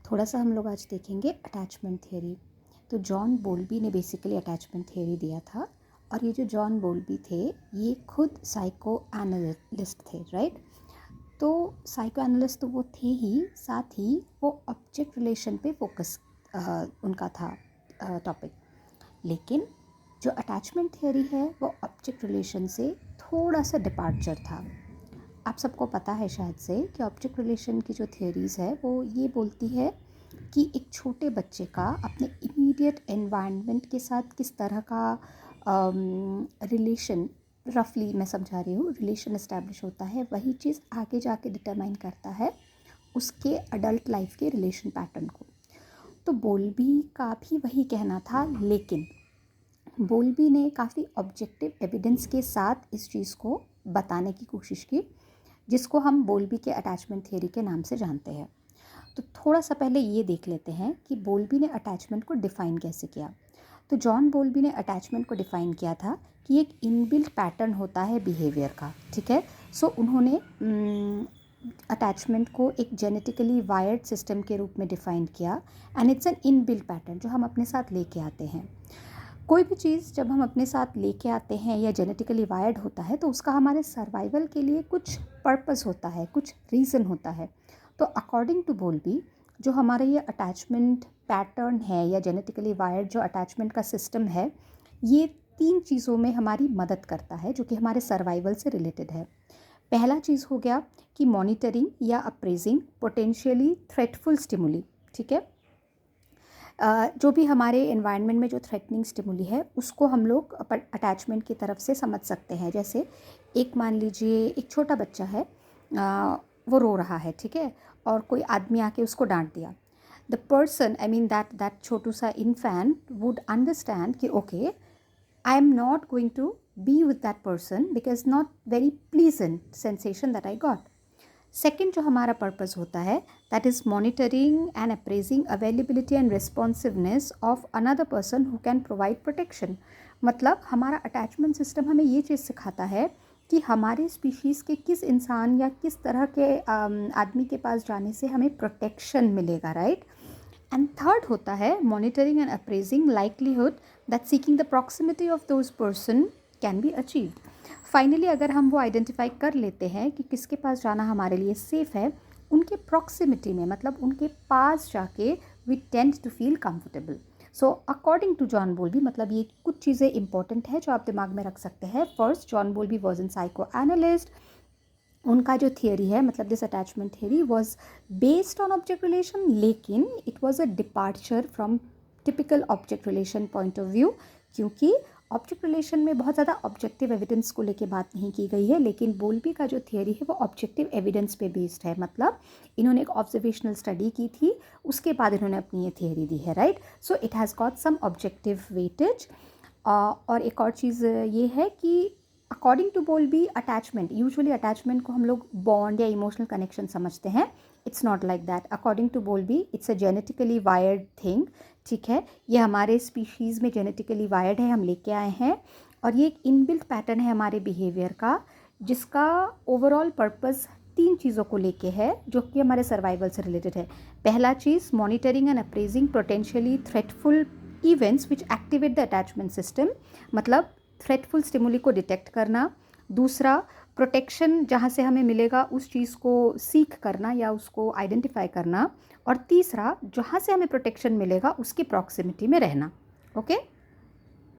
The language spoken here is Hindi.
थोड़ा सा हम लोग आज देखेंगे अटैचमेंट थियरी। तो जॉन बोल्बी ने बेसिकली अटैचमेंट थियरी दिया था, और ये जो जॉन बोल्बी थे ये खुद साइको एनालिस्ट थे, राइट। तो साइको एनालिस्ट तो वो थे ही, साथ ही वो ऑब्जेक्ट रिलेशन पे फोकस उनका था टॉपिक। लेकिन जो अटैचमेंट थियरी है वो ऑब्जेक्ट रिलेशन से थोड़ा सा डिपार्चर था। आप सबको पता है शायद से कि ऑब्जेक्ट रिलेशन की जो थियरीज़ है वो ये बोलती है कि एक छोटे बच्चे का अपने इमीडिएट एनवायरनमेंट के साथ किस तरह का रिलेशन, रफली मैं समझा रही हूँ, रिलेशन इस्टेब्लिश होता है, वही चीज़ आगे जाके डिटरमाइन करता है उसके अडल्ट लाइफ के रिलेशन पैटर्न को। तो बोल्बी का भी वही कहना था, लेकिन बोल्बी ने काफ़ी ऑब्जेक्टिव एविडेंस के साथ इस चीज़ को बताने की कोशिश की, जिसको हम बोल्बी के अटैचमेंट थियरी के नाम से जानते हैं। तो थोड़ा सा पहले ये देख लेते हैं कि बोल्बी ने अटैचमेंट को डिफ़ाइन कैसे किया। तो जॉन बोल्बी ने अटैचमेंट को डिफ़ाइन किया था कि एक इनबिल्ट पैटर्न होता है बिहेवियर का, ठीक है। सो उन्होंने अटैचमेंट को एक जेनेटिकली वायर्ड सिस्टम के रूप में डिफ़ाइन किया, and it's an inbuilt pattern जो हम अपने साथ लेके आते हैं। कोई भी चीज़ जब हम अपने साथ लेके आते हैं या जेनेटिकली वायर्ड होता है तो उसका हमारे सर्वाइवल के लिए कुछ पर्पस होता है, कुछ रीज़न होता है। तो अकॉर्डिंग टू बोल्बी जो हमारा ये अटैचमेंट पैटर्न है या जेनेटिकली वायर्ड जो अटैचमेंट का सिस्टम है, ये 3 चीज़ों में हमारी मदद करता है जो कि हमारे सर्वाइवल से रिलेटेड है। पहला चीज़ हो गया कि मॉनिटरिंग या अप्रेजिंग पोटेंशियली थ्रेटफुल स्टिमुली, ठीक है। जो भी हमारे एनवायरनमेंट में जो थ्रेटनिंग स्टिमुली है उसको हम लोग अटैचमेंट की तरफ से समझ सकते हैं। जैसे एक मान लीजिए एक छोटा बच्चा है, वो रो रहा है, ठीक है, और कोई आदमी आके उसको डांट दिया। The person, I mean that छोटू सा इन्फेंट वुड अंडरस्टैंड कि okay, I am not going to be with that person because not very pleasant sensation that I got. Second जो हमारा पर्पस होता है that is monitoring and appraising availability and responsiveness of another person who can provide protection. मतलब हमारा अटैचमेंट सिस्टम हमें ये चीज़ सिखाता है कि हमारे स्पीशीज़ के किस इंसान या किस तरह के आदमी के पास जाने से हमें प्रोटेक्शन मिलेगा, राइट। एंड थर्ड होता है monitoring and appraising likelihood that seeking the proximity of those person can be achieved. Finally अगर हम वो आइडेंटिफाई कर लेते हैं कि किसके पास जाना हमारे लिए सेफ़ है, उनके प्रॉक्सिमिटी में, मतलब उनके पास जाके we tend to feel comfortable. So according to John Bowlby, मतलब ये कुछ चीज़ें इंपॉर्टेंट है जो आप दिमाग में रख सकते हैं। First, John Bowlby was an psychoanalyst. उनका जो थियरी है, मतलब this attachment theory was based on object relation, लेकिन it was a departure from typical object relation point of view, क्योंकि ऑब्जेक्ट रिलेशन में बहुत ज़्यादा ऑब्जेक्टिव एविडेंस को लेके बात नहीं की गई है। लेकिन बोल्बी का जो थियरी है वो ऑब्जेक्टिव एविडेंस पे बेस्ड है, मतलब इन्होंने एक ऑब्जर्वेशनल स्टडी की थी, उसके बाद इन्होंने अपनी ये थियरी दी है, right. So it has got some objective weightage. और एक और चीज़ ये है कि according to Bowlby attachment, usually attachment को हम लोग बॉन्ड या इमोशनल कनेक्शन समझते हैं। It's not like that. According to Bowlby it's a genetically wired thing, ठीक है। ये हमारे स्पीशीज़ में जेनेटिकली वायर्ड है, हम लेके आए हैं, और ये एक इनबिल्ट पैटर्न है हमारे बिहेवियर का, जिसका ओवरऑल पर्पस 3 चीज़ों को लेके है जो कि हमारे सर्वाइवल से रिलेटेड है। पहला चीज़ monitoring and appraising potentially threatful events which activate the attachment system, मतलब थ्रेटफुल स्टिमुली को डिटेक्ट करना। दूसरा, प्रोटेक्शन जहाँ से हमें मिलेगा उस चीज़ को सीख करना या उसको आइडेंटिफाई करना। और तीसरा, जहाँ से हमें प्रोटेक्शन मिलेगा उसकी प्रॉक्सिमिटी में रहना। ओके।